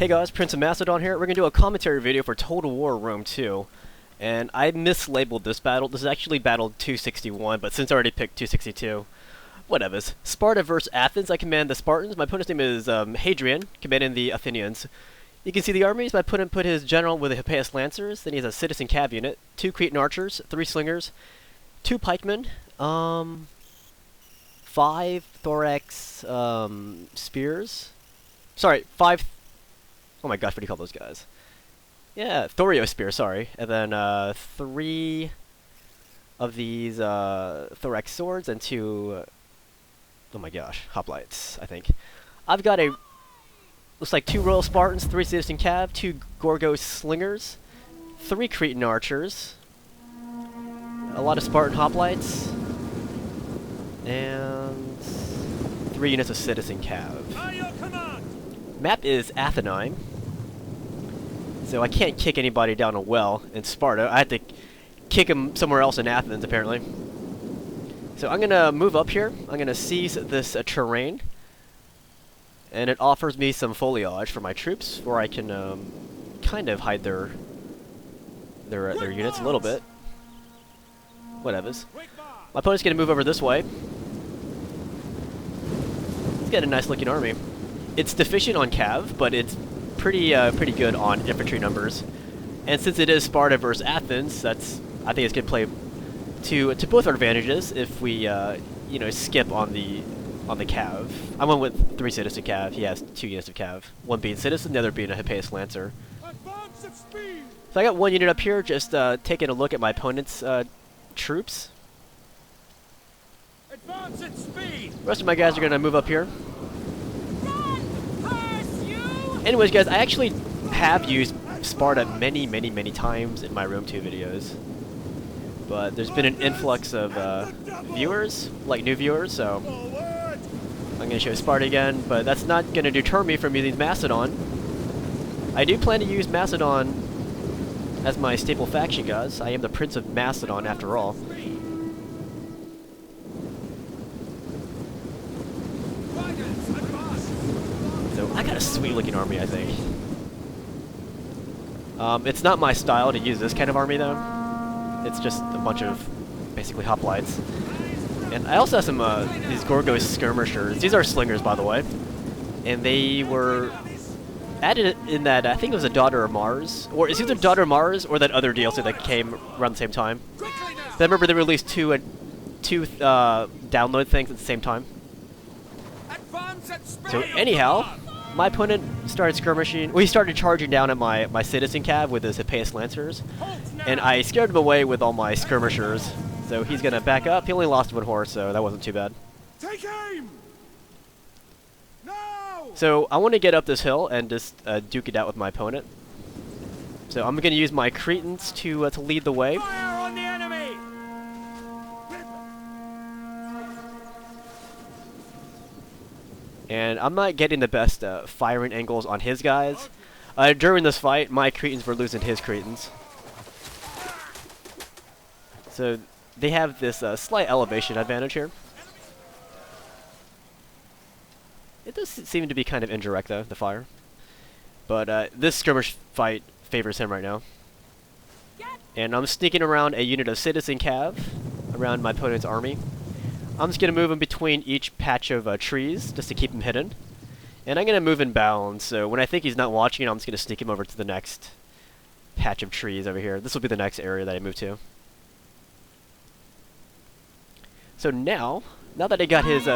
Hey guys, PrinceofMacedon here. We're going to do a commentary video for Total War Rome 2. And I mislabeled this battle. This is actually battle 261, but since I already picked 262, whatevers. Sparta versus Athens. I command the Spartans. My opponent's name is Hadrian, commanding the Athenians. You can see the armies. My opponent put his general with the Hippias Lancers. Then he has a citizen cav unit, 2 Cretan archers, 3 slingers, 2 pikemen, 5 thorax spears. Sorry, 5... Oh my gosh, what do you call those guys? Yeah, Thureos spear, sorry. And then 3 of these thorax swords and 2... oh my gosh, hoplites, I think. I've got a... looks like 2 Royal Spartans, 3 Citizen Cav, 2 Gorgos Slingers, 3 Cretan Archers, a lot of Spartan hoplites, and 3 units of Citizen Cav. Map is Athenai, so I can't kick anybody down a well in Sparta. I had to kick him somewhere else in Athens, apparently. So I'm going to move up here. I'm going to seize this terrain, and it offers me some foliage for my troops, where I can kind of hide their units a little bit. Whatevers. My opponent's going to move over this way. He's got a nice looking army. It's deficient on cav, but it's pretty good on infantry numbers. And since it is Sparta versus Athens, I think it's going to play to both our advantages if we you know, skip on the cav. I went with 3 citizen cav. He has 2 units of cav. One being citizen, the other being a Hippias Lancer. So I got 1 unit up here, just taking a look at my opponent's troops. Advance at speed. The rest of my guys are going to move up here. Anyways, guys, I actually have used Sparta many times in my Rome 2 videos. But there's been an influx of viewers, like new viewers, so I'm going to show Sparta again, but that's not going to deter me from using Macedon. I do plan to use Macedon as my staple faction, guys. I am the Prince of Macedon, after all. So I got a sweet looking army, I think. It's not my style to use this kind of army, though. It's just a bunch of basically hoplites. And I also have some these Gorgos skirmishers. These are slingers, by the way. And they were added in that, I think it was a Daughter of Mars. Or it's either Daughter of Mars or that other DLC that came around the same time. I remember they released two download things at the same time. So anyhow, my opponent started skirmishing. Well, he started charging down at my citizen cav with his Hippias Lancers, and I scared him away with all my skirmishers. So he's gonna back up. He only lost 1 horse, so that wasn't too bad. Take aim! No! So I want to get up this hill and just duke it out with my opponent. So I'm gonna use my Cretans to lead the way. Fire on the enemy! And I'm not getting the best firing angles on his guys. During this fight, my Cretans were losing his Cretans. So they have this slight elevation advantage here. It does seem to be kind of indirect, though, the fire. But this skirmish fight favors him right now. And I'm sneaking around a unit of citizen cav around my opponent's army. I'm just going to move him between each patch of trees, just to keep him hidden. And I'm going to move in bounds, so when I think he's not watching, I'm just going to sneak him over to the next patch of trees over here. This will be the next area that I move to. So now that I got his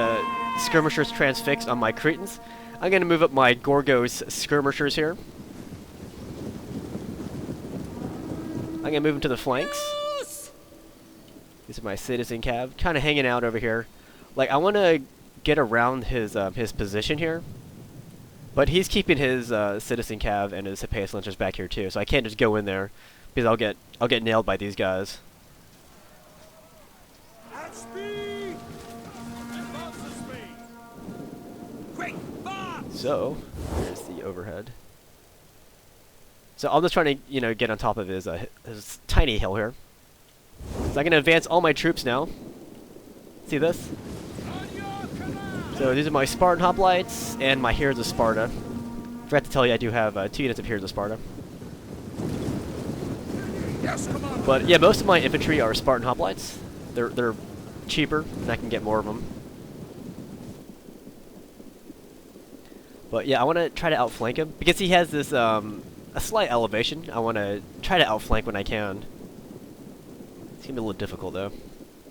skirmishers transfixed on my Cretans, I'm going to move up my Gorgos skirmishers here. I'm going to move him to the flanks. These are my citizen cav, kind of hanging out over here. Like, I want to get around his position here, but he's keeping his citizen cav and his Hippias Lancers back here too. So I can't just go in there because I'll get nailed by these guys. At speed! Advance at speed! Quick, fast! So there's the overhead. So I'm just trying to get on top of his tiny hill here. So I'm going to advance all my troops now. See this? So these are my Spartan hoplites and my Heroes of Sparta Forgot to tell you I do have 2 units of Heroes of Sparta. Yes, Commander. But yeah, most of my infantry are Spartan hoplites. They're cheaper, and I can get more of them. But yeah, I want to try to outflank him because he has this a slight elevation. I want to try to outflank when I can. It's gonna be a little difficult though.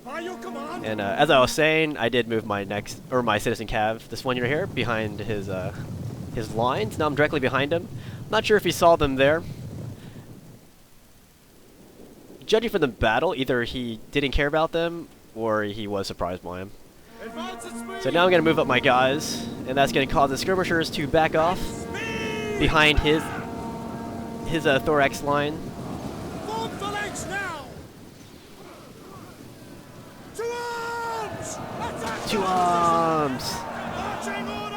By your command. And as I was saying, I did move my my citizen cav, this one unit here, behind his lines. Now I'm directly behind him. I'm not sure if he saw them there. Judging from the battle, either he didn't care about them or he was surprised by him. Advance at speed. So now I'm gonna move up my guys, and that's gonna cause the skirmishers to back off behind his thorax line. Form phalanx now. To arms. Attack. To arms! Marching order.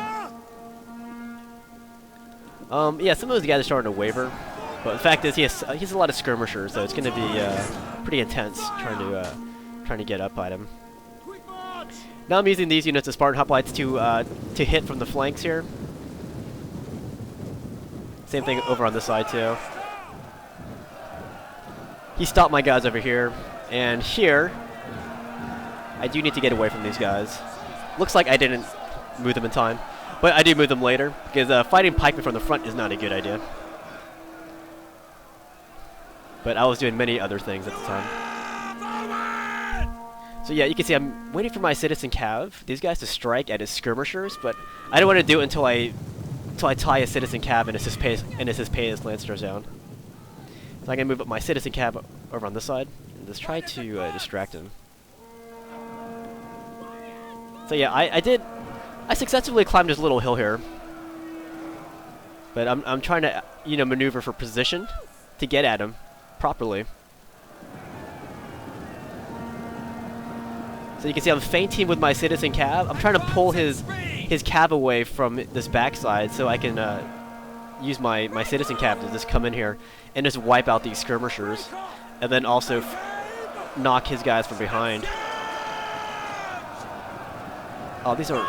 Yeah, some of those guys are starting to waver, but the fact is he has a lot of skirmishers, so it's gonna be pretty intense trying to get up at him. Quick march. Now I'm using these units of Spartan hoplites to hit from the flanks here. Same thing over on this side too. He stopped my guys over here, and here I do need to get away from these guys. Looks like I didn't move them in time, but I do move them later because fighting pikemen from the front is not a good idea. But I was doing many other things at the time. So yeah, you can see I'm waiting for my citizen cav, these guys to strike at his skirmishers, but I don't want to do it until I tie a citizen cav and his Payas lancers down. So I'm gonna move up my citizen cav over on this side and just try to distract him. So yeah, I successfully climbed this little hill here, but I'm trying to maneuver for position to get at him properly. So you can see I'm feinting with my citizen cav. I'm trying to pull his cav away from this backside so I can use my citizen cav to just come in here and just wipe out these skirmishers, and then also knock his guys from behind. Oh, these are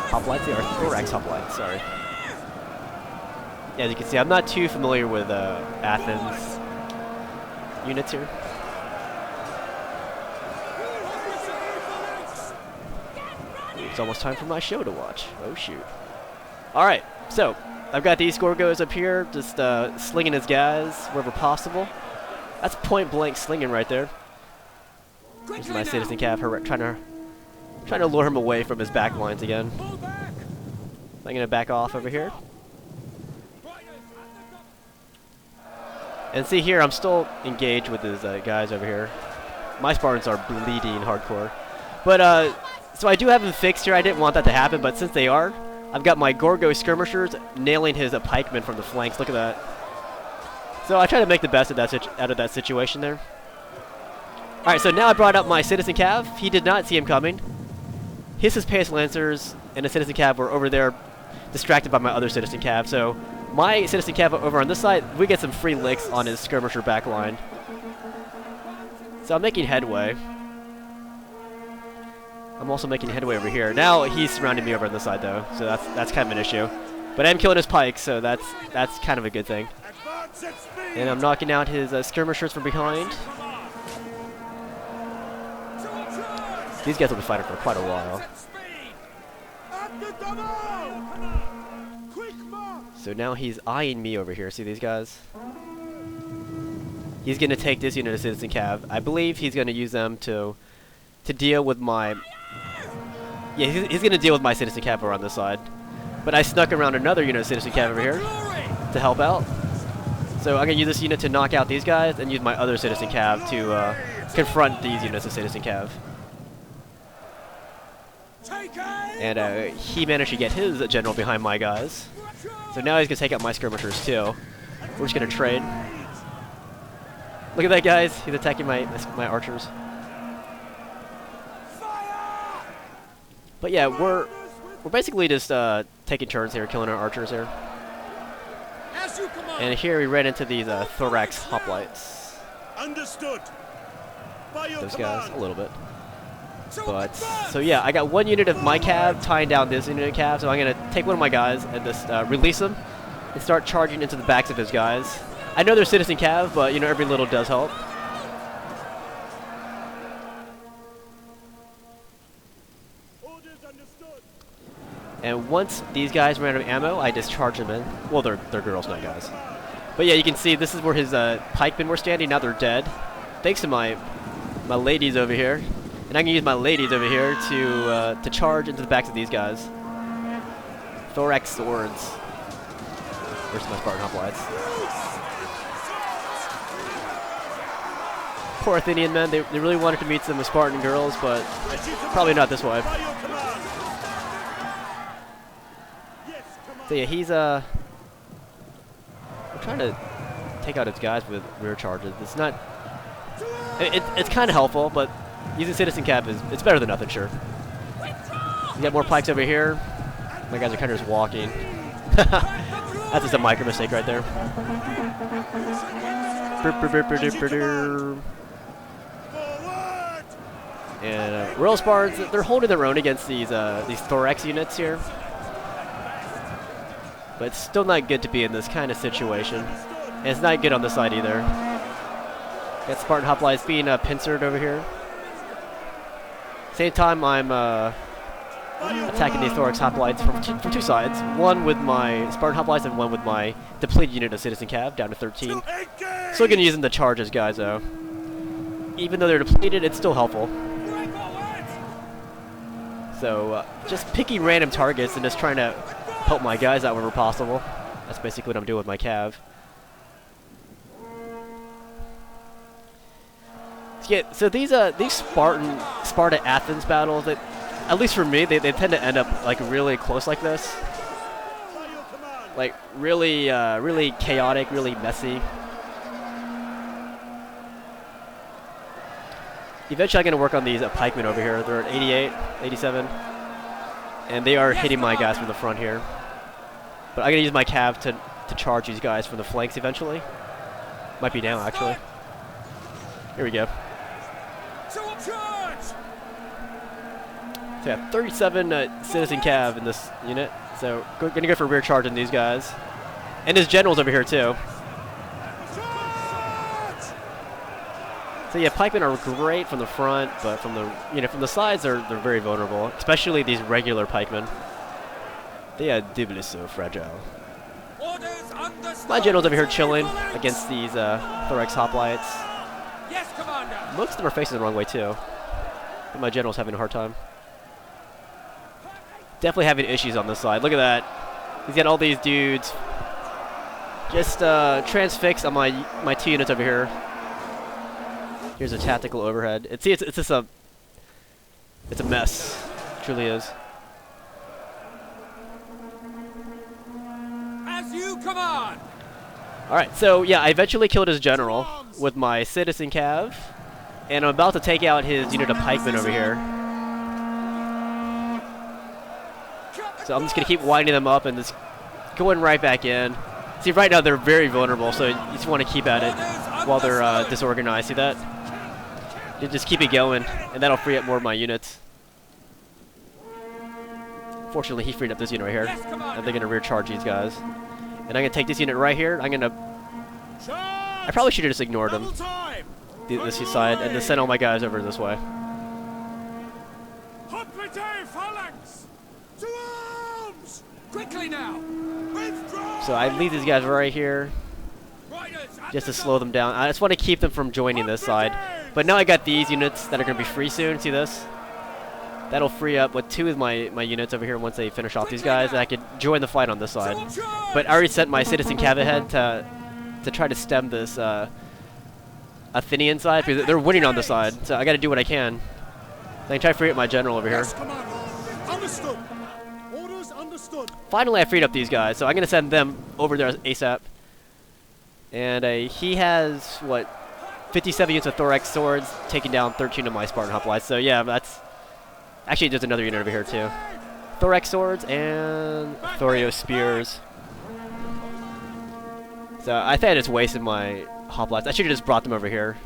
hoplites? They are thorax hoplites, sorry. Yeah, as you can see, I'm not too familiar with Athens units here. It's almost time for my show to watch. Oh shoot. Alright, so I've got these Gorgos up here, just slinging his guys wherever possible. That's point blank slinging right there. There's my citizen cav trying to lure him away from his back lines again. I'm gonna back off over here. And see here, I'm still engaged with his guys over here. My Spartans are bleeding hardcore. But so I do have them fixed here. I didn't want that to happen, but since they are, I've got my Gorgo skirmishers nailing his pikemen from the flanks. Look at that. So I try to make the best of out of that situation there. Alright, so now I brought up my citizen cav. He did not see him coming. His Payas lancers and the citizen cav were over there distracted by my other citizen cav. So my citizen cav over on this side, we get some free licks on his skirmisher back line. So I'm making headway. I'm also making headway over here. Now he's surrounding me over on this side though, so that's kind of an issue. But I'm killing his pikes, so that's kind of a good thing. And I'm knocking out his skirmishers from behind. These guys will be fighting for quite a while. So now he's eyeing me over here. See these guys? He's going to take this unit of citizen cav. I believe he's going to use them to deal with my... Yeah, he's going to deal with my citizen cav over on this side. But I snuck around another unit of citizen cav over here to help out. So I'm going to use this unit to knock out these guys and use my other citizen cav to confront these units of citizen cav. And he managed to get his general behind my guys. So now he's going to take out my skirmishers too. We're just going to trade. Look at that, guys. He's attacking my archers. But yeah, we're basically just taking turns here, killing our archers here. And here we ran into these thorax hoplites. Understood. Those guys, a little bit. But, so yeah, I got one unit of my cav tying down this unit of cav, so I'm going to take one of my guys and just release him and start charging into the backs of his guys. I know they're citizen cav, but you know, every little does help. Orders understood. And once these guys ran out of ammo, I discharge them in. Well, they're girls, not guys. But yeah, you can see this is where his pikemen were standing. Now they're dead. Thanks to my ladies over here. And I can use my ladies over here to charge into the backs of these guys. Thorax swords. Where's my Spartan hoplites? Poor Athenian men. They really wanted to meet some Spartan girls, but probably not this way. By your command. Yes, command. So yeah, he's I'm trying to take out his guys with rear charges. It's not. It's kind of helpful, but using citizen cav it's better than nothing, sure. You got more pikes over here. My guys are kind of just walking. That's just a micro mistake right there. Forward. And Royal Spartans, they're holding their own against these thorax units here. But it's still not good to be in this kind of situation. And it's not good on this side either. Got Spartan hoplites being pincered over here. Same time, I'm attacking these thorax hoplites from two sides. One with my Spartan hoplites and one with my depleted unit of citizen cav, down to 13. Engage. Still gonna use them to charge as guys though. Even though they're depleted, it's still helpful. So just picking random targets and just trying to help my guys out wherever possible. That's basically what I'm doing with my cav. Yeah, so these Sparta Athens battles, that at least for me, they tend to end up like really close like this. By your command. Like really chaotic, really messy. Eventually I'm going to work on these pikemen over here. They're at 88, 87. And they are hitting my guys from the front here. But I'm going to use my cav to charge these guys from the flanks eventually. Might be now, actually. Here we go. So yeah, 37 citizen cav in this unit. So going to go for rear charge on these guys. And his general's over here too. So yeah, pikemen are great from the front, but from the from the sides they're very vulnerable, especially these regular pikemen. They are doubly so fragile. My general's over here chilling against these thorax hoplites. Yes, Commander. Most of them are facing the wrong way too. But my general's having a hard time. Definitely having issues on this side. Look at that. He's got all these dudes just transfixed on my two units over here. Here's a tactical overhead. It's just a mess. It truly is. As you command. All right, so yeah, I eventually killed his general with my citizen cav, and I'm about to take out his unit of pikemen over here. So I'm just gonna keep winding them up and just going right back in. See, right now they're very vulnerable, so you just want to keep at it while they're disorganized. See that? You just keep it going, and that'll free up more of my units. Fortunately, he freed up this unit right here, and they're gonna rear charge these guys. And I'm gonna take this unit right here. I probably should have just ignored him, this side, and just send all my guys over this way. Phalanx! To arms! Quickly now. Withdraw! So I leave these guys right here, just to slow them down. I just want to keep them from joining this side. But now I got these units that are going to be free soon. See this? That'll free up with two of my units over here once they finish off these guys. And I could join the fight on this side. But I already sent my citizen cav ahead to try to stem this Athenian side, because they're winning on this side. So I got to do what I can. I can try to free up my general over here. Yes, Commander. Understood. Orders understood. Finally, I freed up these guys, so I'm going to send them over there ASAP. And he has, what, 57 units of thorax swords, taking down 13 of my Spartan hoplites. So yeah, that's... Actually, there's another unit over here too. Thorax swords and Thureos spears. So I think I just wasted my hoplites. I should have just brought them over here.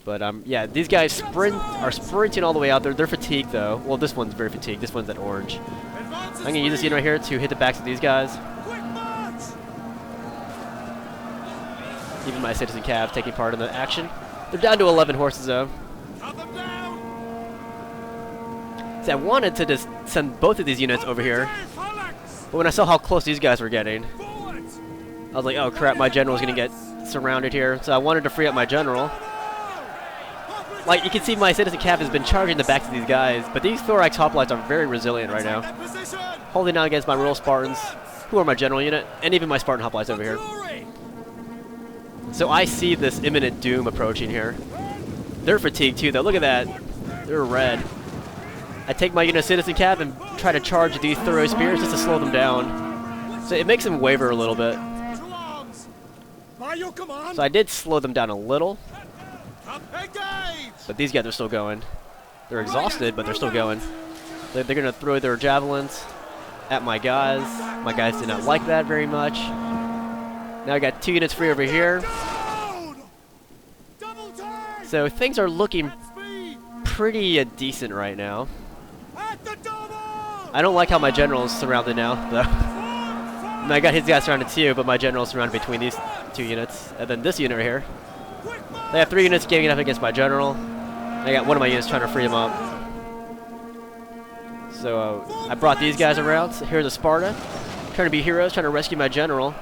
But yeah, these guys are sprinting all the way out there. They're fatigued though. Well, this one's very fatigued. This one's at orange. I'm gonna use this unit right here to hit the backs of these guys. Quick march! Even my citizen cav taking part in the action. They're down to 11 horses though. Cut them down! See, I wanted to just send both of these units over here, Phalanx! but when I saw how close these guys were getting, Forward! I was like, oh crap, my general's gonna get surrounded here. So I wanted to free up my general. Like, you can see my citizen cav has been charging the backs of these guys, but these thorax hoplites are very resilient right now. Position! Holding down against my rural Spartans, who are my general unit, and even my Spartan hoplites over here. Glory! So I see this imminent doom approaching here. They're fatigued too though, look at that. They're red. I take my unit of citizen cav and try to charge these thorough spears just to slow them down. So it makes them waver a little bit. To arms! By your command! So I did slow them down a little, Engage! but these guys are still going. They're exhausted, but they're still going. They're going to throw their javelins at my guys. My guys did not like that very much. Now I got 2 units free over here. Down! Double time! So things are looking Speed! pretty decent right now. At the double! I don't like how my general's surrounded now, though. I got his guys surrounded too, but my general's surrounded between these 2 units. And then this unit right here. Quick march! They have 3 units ganging up against my general. I got one of my units trying to free him up. So I brought these guys around. So here's a Sparta. Trying to be heroes, trying to rescue my general.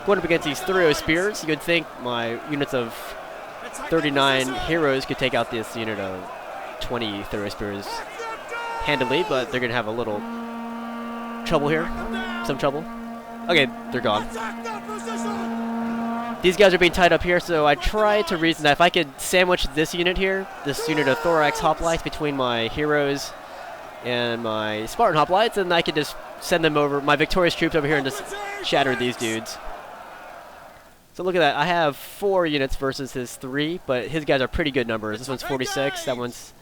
Going up against these Thureos spears. You could think my units of 39 heroes could take out this unit of 20 Thureos spears handily, but they're going to have a little trouble here. Some trouble. Okay, they're gone. Attack that position! These guys are being tied up here, so I tried to reason that if I could sandwich this unit here, this unit of thorax hoplites between my heroes and my Spartan hoplites, then I could just send them over, my victorious troops over here, and just shatter these dudes. So look at that. I have 4 units versus his 3, but his guys are pretty good numbers. This one's 46, that one's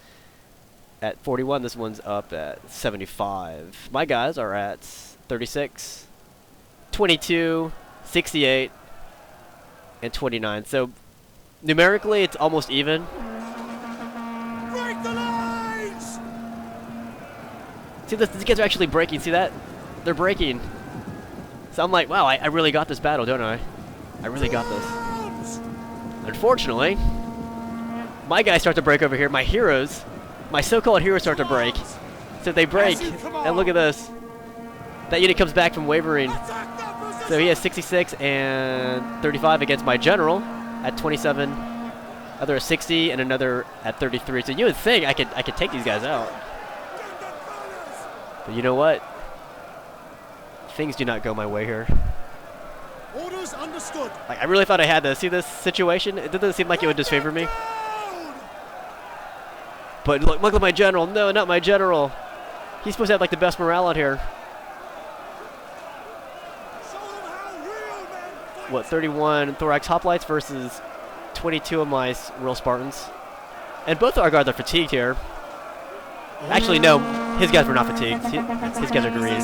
at 41, this one's up at 75. My guys are at 36, 22, 68, and 29. So numerically, it's almost even. Break the lines! See, these guys are actually breaking. See that? They're breaking. So I'm like, wow, I really got this battle, don't I? I really got this. Arms! Unfortunately, my guys start to break over here. My heroes, my so-called heroes start to break. So they break, and look at this. That unit comes back from wavering. Attack that position! So he has 66 and 35 against my general at 27. Other at 60 and another at 33. So you would think I could take these guys out. But you know what? Things do not go my way here. Orders understood. Like, I really thought I had this. See this situation? It doesn't seem like it would disfavor me. Down! But look at my general. No, not my general. He's supposed to have like the best morale out here. Show them how real men fight. What, 31 thorax hoplites versus 22 of my real Spartans. And both our guards are fatigued here. Actually, no, his guys were not fatigued. His guys are green.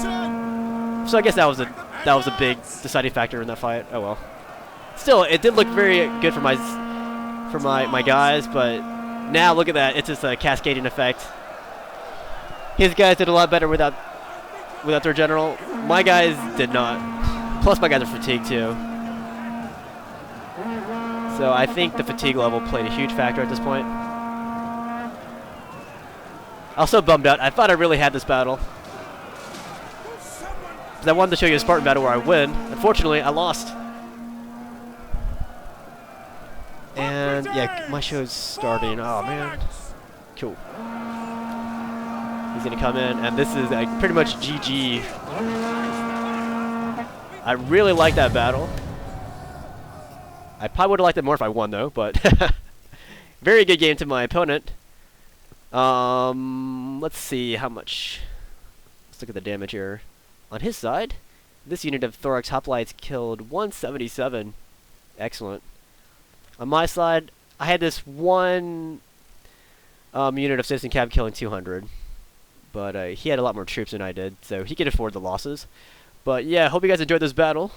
So I guess that was a big deciding factor in that fight. Oh well. Still, it did look very good for my guys, but now look at that. It's just a cascading effect. His guys did a lot better without their general. My guys did not. Plus, my guys are fatigued too. So I think the fatigue level played a huge factor at this point. Also bummed out. I thought I really had this battle. Because I wanted to show you a Spartan battle where I win. Unfortunately, I lost. And yeah, my show's starting. Oh man. Cool. He's going to come in, and this is pretty much GG. I really like that battle. I probably would have liked it more if I won, though, but very good game to my opponent. Let's see how much. Let's look at the damage here. On his side, this unit of thorax hoplites killed 177. Excellent. On my side, I had this one unit of citizen cav killing 200. But he had a lot more troops than I did, so he could afford the losses. But yeah, hope you guys enjoyed this battle.